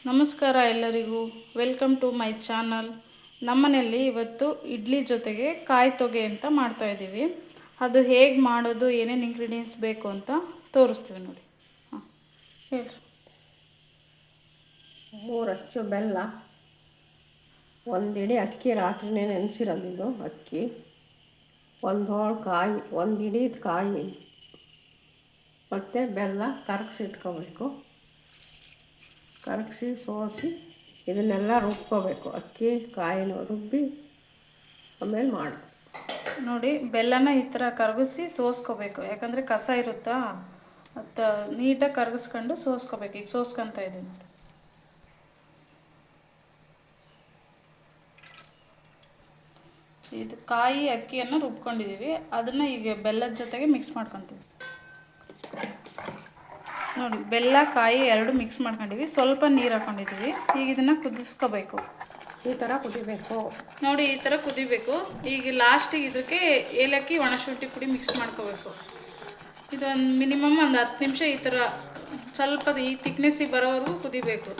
ನಮಸ್ಕಾರ ಎಲ್ಲರಿಗೂ, welcome to my channel. ನಮ್ಮನೆಯಲ್ಲಿ ಇವತ್ತು ಇಡ್ಲಿ ಜೊತೆಗೆ ಕಾಯಿ ತೊಗೆ ಅಂತ ಮಾಡ್ತಾಯಿದ್ದೀವಿ. ಅದು ಹೇಗೆ ಮಾಡೋದು, ಏನೇನು ಇಂಗ್ರೀಡಿಯೆಂಟ್ಸ್ ಬೇಕು ಅಂತ ತೋರಿಸ್ತೀವಿ ನೋಡಿ. ಹಾಂ ಹೇಳ್ರಿ. 3 ಅಚ್ಚು ಬೆಲ್ಲ, 1 ಇಡೀ ಅಕ್ಕಿ ರಾತ್ರಿನೇ ನೆನೆಸಿರೋದು ಅಕ್ಕಿ, 1 ಹೋಳು ಕಾಯಿ, 1 ಇಡೀ ಕಾಯಿ ಮತ್ತು ಬೆಲ್ಲ ಕರಗಿಸಿಟ್ಕೋಬೇಕು. ಕರಗಿಸಿ ಸೋಸಿ ಇದನ್ನೆಲ್ಲ ರುಬ್ಕೋಬೇಕು. ಅಕ್ಕಿ ಕಾಯಿನ ರುಬ್ಬಿ ಆಮೇಲೆ ಮಾಡಿ ನೋಡಿ, ಬೆಲ್ಲನ ಈ ಥರ ಕರಗಿಸಿ ಸೋಸ್ಕೋಬೇಕು. ಯಾಕಂದರೆ ಕಸ ಇರುತ್ತಾ, ಅದು ನೀಟಾಗಿ ಕರಗಿಸ್ಕೊಂಡು ಸೋಸ್ಕೋಬೇಕು. ಈಗ ಸೋಸ್ಕೊತಾ ಇದ್ದೀವಿ ನೋಡಿ. ಇದು ಕಾಯಿ ಅಕ್ಕಿಯನ್ನು ರುಬ್ಕೊಂಡಿದ್ದೀವಿ, ಅದನ್ನು ಈಗ ಬೆಲ್ಲದ ಜೊತೆಗೆ ಮಿಕ್ಸ್ ಮಾಡ್ಕೊತೀವಿ ನೋಡಿ. ಬೆಲ್ಲ ಕಾಯಿ ಎರಡು ಮಿಕ್ಸ್ ಮಾಡ್ಕೊಂಡಿವಿ, ಸ್ವಲ್ಪ ನೀರು ಹಾಕ್ಕೊಂಡಿದ್ದೀವಿ. ಈಗ ಇದನ್ನು ಕುದಿಸ್ಕೋಬೇಕು. ಈ ಥರ ಕುದಿಬೇಕು ನೋಡಿ, ಈ ಥರ ಕುದಿಬೇಕು. ಈಗ ಲಾಸ್ಟಿಗೆ ಇದಕ್ಕೆ ಏಲಕ್ಕಿ ಒಣಶುಂಠಿ ಪುಡಿ ಮಿಕ್ಸ್ ಮಾಡ್ಕೋಬೇಕು. ಇದೊಂದು ಮಿನಿಮಮ್ ಒಂದು 10 ನಿಮಿಷ ಈ ಥರ ಸ್ವಲ್ಪ ಈ ತಿಕ್ನೆಸ್ಸಿಗೆ ಬರೋವರೆಗೂ ಕುದಿಬೇಕು.